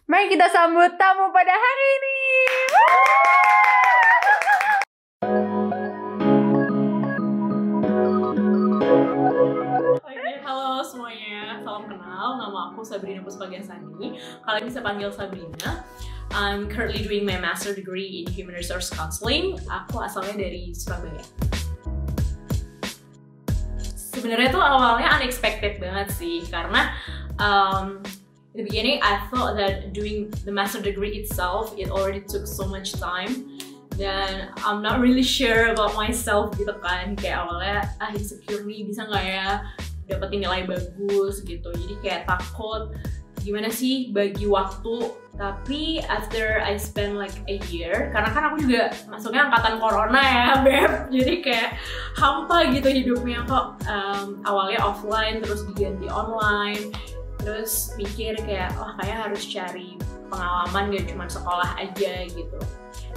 Mari kita sambut tamu pada hari ini. Oke, halo semuanya, salam kenal. Nama aku Sabrina Puspagiasani. Kalian bisa panggil Sabrina. I'm currently doing my master degree in human resource counseling. Aku asalnya dari Surabaya. Sebenarnya tuh awalnya unexpected banget sih, karena in the beginning I thought that doing the master degree itself it already took so much time. Dan I'm not really sure about myself gitu kan, kayak awalnya insecure nih, bisa nggak ya dapetin nilai bagus gitu, jadi kayak takut gimana sih bagi waktu. Tapi after I spend like a year, karena kan aku juga masuknya angkatan corona ya Beb, jadi kayak hampa gitu hidupnya kok. Awalnya offline terus diganti online, terus mikir kayak kayak harus cari pengalaman gak cuma sekolah aja gitu.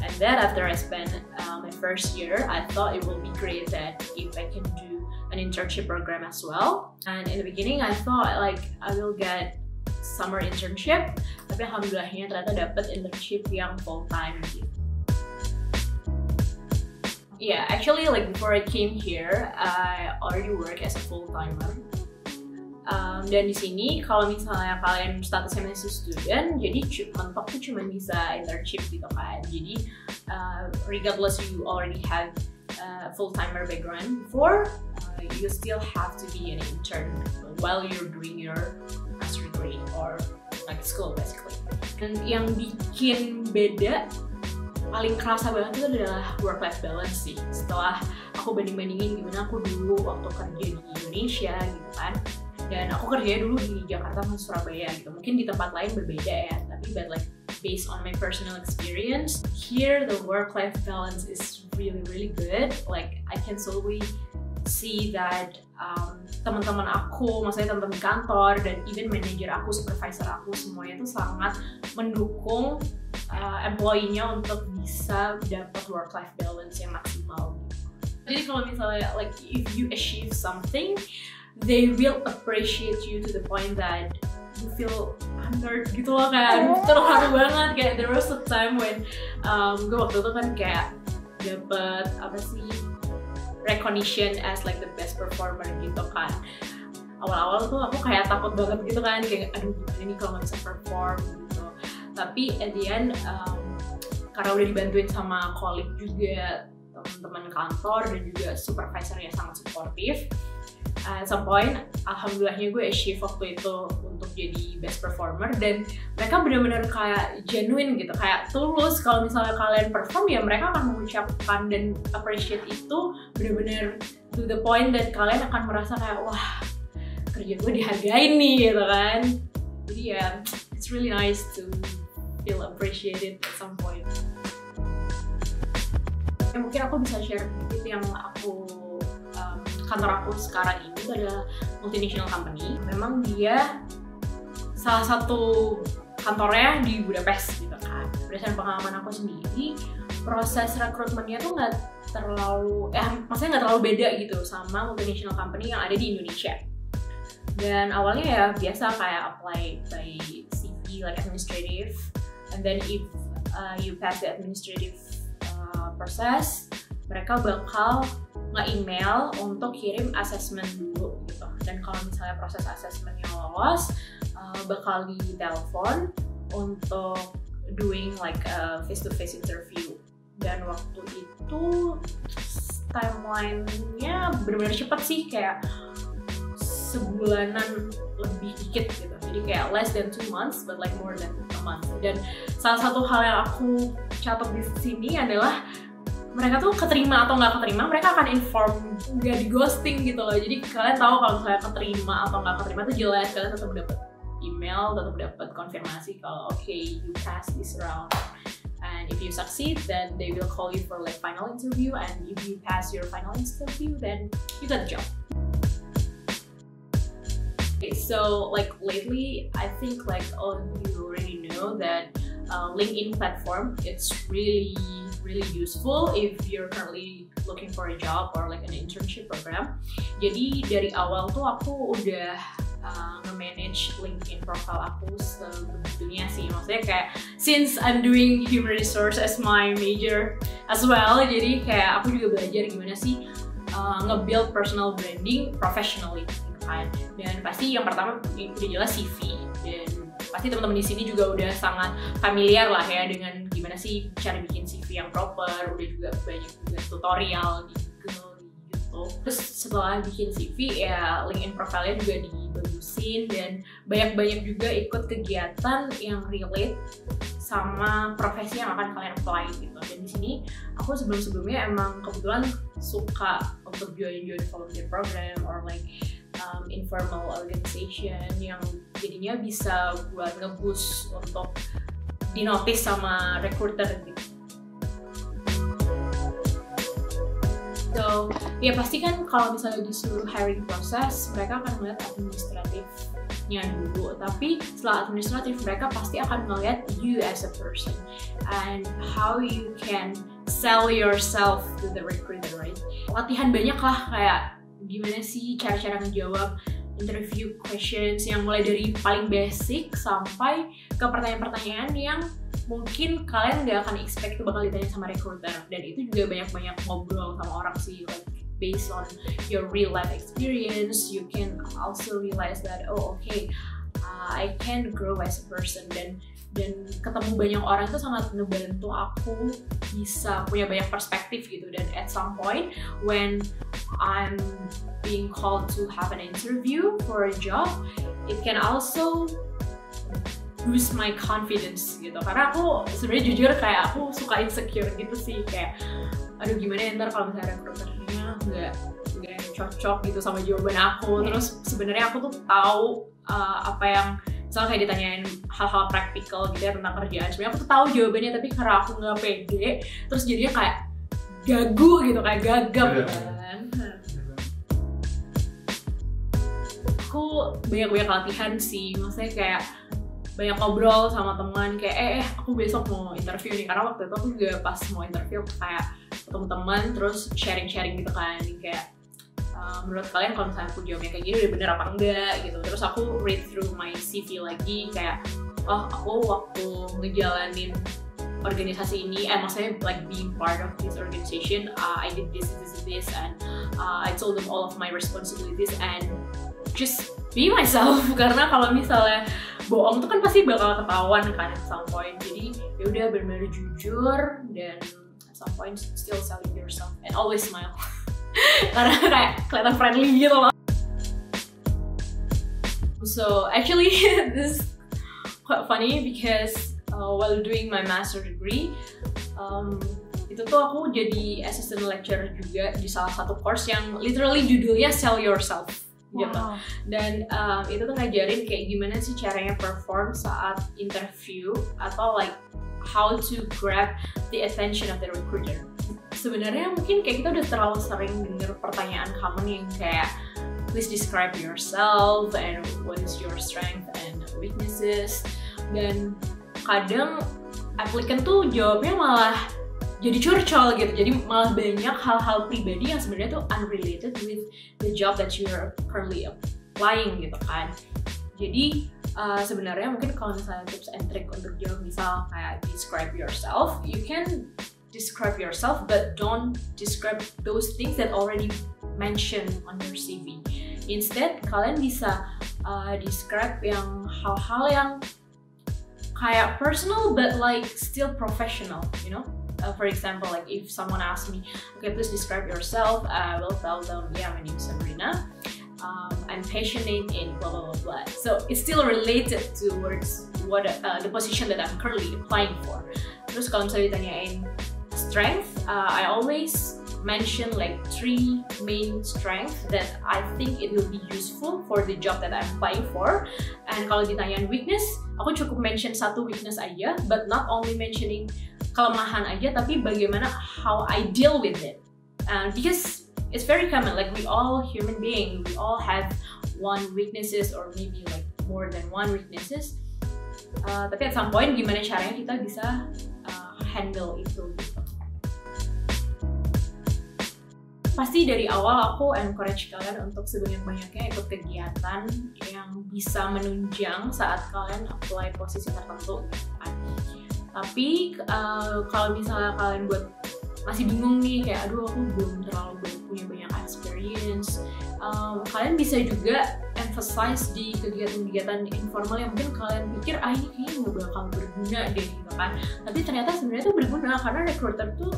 And then after I spent my first year, I thought it will be great that if I can do an internship program as well. And in the beginning, I thought like I will get summer internship, tapi alhamdulillahnya ternyata dapat internship yang full time gitu. Yeah, actually like before I came here, I already work as a full timer. Dan di sini kalau misalnya kalian statusnya masih student, jadi mentok tuh cuma bisa internship gitu kan. Jadi regardless you already have full-timer background before, you still have to be an intern while you're doing your master degree or like school basically. Dan yang bikin beda paling kerasa banget itu adalah work-life balance sih. Setelah aku banding-bandingin gimana aku dulu waktu kerja di Indonesia gitu kan, dan aku kerjanya dulu di Jakarta sama Surabaya gitu. Mungkin di tempat lain berbeda ya, tapi but like based on my personal experience, here the work-life balance is really good. Like I can slowly see that teman-teman aku, maksudnya teman-teman kantor dan even manager aku, supervisor aku, semuanya tuh sangat mendukung employee-nya untuk bisa dapat work-life balance yang maksimal. Jadi kalau misalnya like if you achieve something, they will appreciate you to the point that you feel honored gitu loh, kayak terharu banget. Kayak there was a time when gue waktu itu kan kayak dapet apa sih recognition as like the best performer gitu kan. Awal-awal tuh aku kayak takut banget gitu kan, kayak aduh gimana nih kalau nggak bisa perform gitu. Tapi at the end karena udah dibantuin sama colleague juga, teman-teman kantor dan juga supervisor yang sangat suportif, at some point alhamdulillahnya gue achieve waktu itu untuk jadi best performer. Dan mereka benar-benar kayak genuine gitu, kayak tulus. Kalau misalnya kalian perform ya mereka akan mengucapkan dan appreciate itu benar-benar to the point that kalian akan merasa kayak wah kerja gue dihargain nih gitu kan. Jadi ya it's really nice to feel appreciated at some point. Mungkin aku bisa share sedikit yang aku kantor aku sekarang ini itu adalah multinational company. Memang dia salah satu kantornya di Budapest gitu kan. Berdasarkan pengalaman aku sendiri, proses rekrutmennya tuh nggak terlalu, maksudnya nggak terlalu beda gitu sama multinational company yang ada di Indonesia. Dan awalnya ya biasa kayak apply by CV like administrative, and then if you pass the administrative proses, mereka bakal nge-email untuk kirim assessment dulu gitu. Dan kalau misalnya proses assessmentnya lolos, bakal ditelepon untuk doing like a face-to-face interview. Dan waktu itu timeline-nya benar-benar cepet sih, kayak sebulanan lebih dikit gitu. Jadi kayak less than 2 months, but like more than a month. Dan salah satu hal yang aku catat di sini adalah mereka tuh keterima atau nggak keterima, mereka akan inform, nggak di ghosting gitu loh. Jadi kalian tahu kalau misalnya keterima atau nggak keterima tuh jelas, kalian tetap dapat email, tetap dapat konfirmasi kalau okay, you pass this round. And if you succeed, then they will call you for like final interview. And if you pass your final interview, then you got the job. Okay, so like lately, I think like all of you already know that LinkedIn platform, it's really useful if you're currently looking for a job or like an internship program. Jadi dari awal tuh aku udah nge-manage LinkedIn profile aku sebetulnya sih. Maksudnya kayak since I'm doing human resource as my major as well, jadi kayak aku juga belajar gimana sih nge-build personal branding professionally kan. Dan pasti yang pertama udah jelas CV, dan pasti teman-teman di sini juga udah sangat familiar lah ya dengan gimana sih cara bikin CV yang proper. Udah juga banyak juga tutorial di Google, di YouTube. Terus setelah bikin CV ya LinkedIn profile-nya juga dibagusin, dan banyak-banyak juga ikut kegiatan yang relate sama profesi yang akan kalian apply gitu. Dan di sini aku sebelumnya emang kebetulan suka untuk join volunteer program or like informal organization yang jadinya bisa buat nge-boost untuk di-notice sama recruiter gitu. So, ya pasti kan kalau misalnya disuruh hiring proses, mereka akan melihat administratifnya dulu. Tapi setelah administratif, mereka pasti akan melihat you as a person and how you can sell yourself to the recruiter, right? Latihan banyak lah, kayak gimana sih cara-cara ngejawab interview questions yang mulai dari paling basic sampai ke pertanyaan-pertanyaan yang mungkin kalian nggak akan expect tuh bakal ditanya sama recruiter. Dan itu juga banyak-banyak ngobrol sama orang sih, like based on your real life experience, you can also realize that okay, I can grow as a person. Dan ketemu banyak orang itu sangat ngebantu aku bisa punya banyak perspektif gitu. Dan at some point when I'm being called to have an interview for a job, it can also boost my confidence gitu. Karena aku sebenarnya jujur kayak aku suka insecure gitu sih, kayak aduh gimana ya ntar kalau misalnya recruiternya nggak cocok gitu sama jawaban aku. Terus sebenarnya aku tuh tahu apa yang misalnya kayak ditanyain hal-hal praktikal gitu ya tentang kerjaan, sebenarnya aku tuh tahu jawabannya, tapi karena aku nggak pede terus jadinya kayak gagu gitu, kayak gagap kan. Aku banyak latihan sih, maksudnya kayak banyak ngobrol sama teman kayak aku besok mau interview nih, karena waktu itu aku juga pas mau interview kayak ketemu teman terus sharing gitu kan, kayak menurut kalian kalau misalnya aku jawabnya kayak gini udah bener apa enggak gitu. Terus aku read through my CV lagi kayak aku waktu ngejalanin organisasi ini, maksudnya like being part of this organization, I did this and I told them all of my responsibilities and just be myself. Karena kalau misalnya bohong tuh kan pasti bakal ketahuan kan at some point. Jadi ya udah benar-benar jujur dan at some point still selling yourself and always smile. Karena kayak kelihatan friendly gitu loh. So actually this is quite funny because while doing my master degree, itu tuh aku jadi assistant lecturer juga di salah satu course yang literally judulnya Sell Yourself gitu. Dan itu tuh ngajarin kayak gimana sih caranya perform saat interview atau like how to grab the attention of the recruiter. Sebenarnya mungkin kayak kita udah terlalu sering denger pertanyaan common yang kayak please describe yourself and what is your strength and weaknesses. Dan kadang applicant tuh jawabnya malah jadi curcol gitu, jadi malah banyak hal-hal pribadi yang sebenarnya tuh unrelated with the job that you are currently applying gitu kan. Jadi sebenarnya mungkin kalau misalnya tips and trick untuk jawab misal kayak describe yourself, you can describe yourself but don't describe those things that already mentioned on your CV. Instead kalian bisa describe yang hal-hal yang kayak personal but like still professional, you know. For example, like if someone asks me, okay, please describe yourself, I will tell them, yeah, my name is Sabrina. I'm passionate in blah blah blah blah. So it's still related towards what the position that I'm currently applying for. Terus kalau misalnya ditanyain strength, I always mention like 3 main strengths that I think it will be useful for the job that I'm applying for. And kalau ditanyain weakness, aku cukup mention 1 weakness aja, but not only mentioning kelemahan aja, tapi bagaimana how I deal with it. Because it's very common, like we all human being, we all have one weaknesses or maybe like more than one weaknesses. Tapi at some point gimana caranya kita bisa handle itu gitu. pasti dari awal aku encourage kalian untuk sebanyak-banyaknya ikut kegiatan yang bisa menunjang saat kalian apply posisi tertentu gitu kan. Tapi kalau misalnya kalian masih bingung nih kayak aduh aku belum punya banyak experience, kalian bisa juga emphasize di kegiatan-kegiatan informal yang mungkin kalian pikir ini kayaknya nggak bakal berguna deh gitu kan, tapi ternyata sebenarnya itu berguna karena recruiter tuh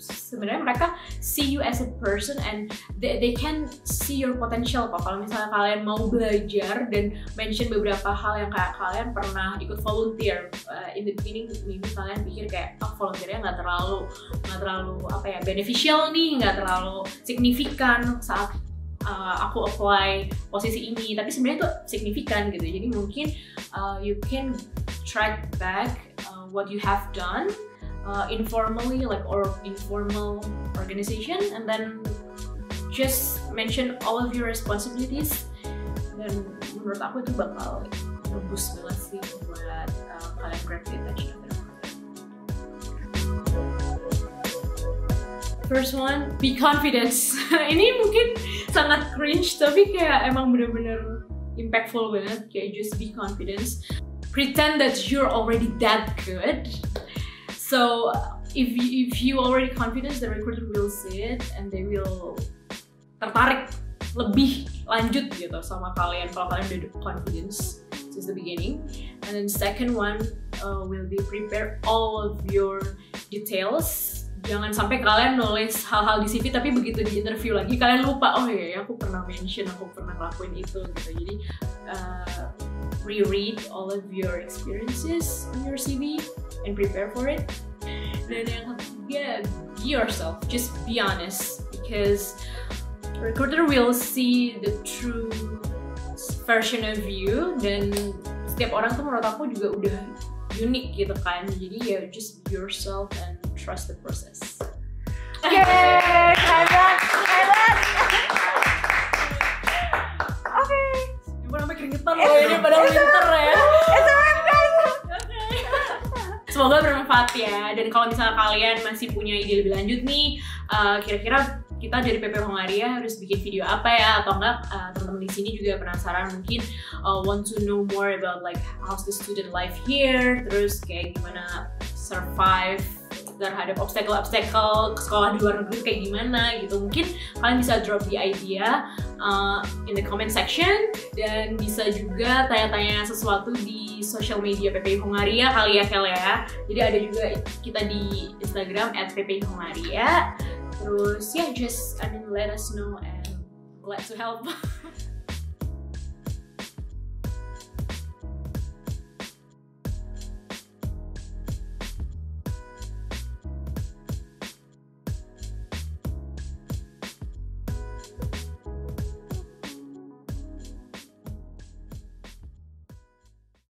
sebenarnya mereka see you as a person and they can see your potential kok. Kalau misalnya kalian mau belajar dan mention beberapa hal yang kayak kalian pernah ikut volunteer in the beginning, maybe kalian pikir kayak volunteernya nggak terlalu beneficial nih, nggak terlalu signifikan saat aku apply posisi ini, tapi sebenarnya itu signifikan gitu. Jadi mungkin you can track back what you have done informally, like or informal organization, and then just mention all of your responsibilities. Dan menurut aku itu bakal ngeboost banget sih buat kalian grab the attention of the recruiter. First one, be confident. Ini mungkin sangat cringe, tapi kayak emang bener-bener impactful banget. Kayak just be confident. Pretend that you're already that good. So if you already confident, the recruiter will see it and they will tertarik lebih lanjut gitu sama kalian kalau kalian udah confidence since the beginning. And then second one will be prepare all of your details. Jangan sampai kalian nulis hal-hal di CV tapi begitu di interview lagi kalian lupa, oh iya aku pernah mention, aku pernah ngelakuin itu gitu. Jadi reread all of your experiences on your CV and prepare for it. Dan yang ketiga, be yourself, just be honest, because recruiter will see the true version of you, dan setiap orang tuh menurut aku juga udah unik gitu kan. Jadi ya just be yourself and trust the process. Yeay, hebat. Oke. Ini sampai keringetan loh ini padahal winter ya. Semoga bermanfaat ya, dan kalau misalnya kalian masih punya ide lebih lanjut nih, kira-kira kita dari PP Hongaria harus bikin video apa ya, atau enggak teman-teman di sini juga penasaran mungkin want to know more about like how's the student life here, terus kayak gimana survive terhadap obstacle ke sekolah di luar negeri kayak gimana gitu. Mungkin kalian bisa drop the idea in the comment section, dan bisa juga tanya-tanya sesuatu di social media PP Hongaria kali ya Kel ya. Jadi ada juga kita di Instagram @ppHongaria. Terus ya just let us know and glad to help.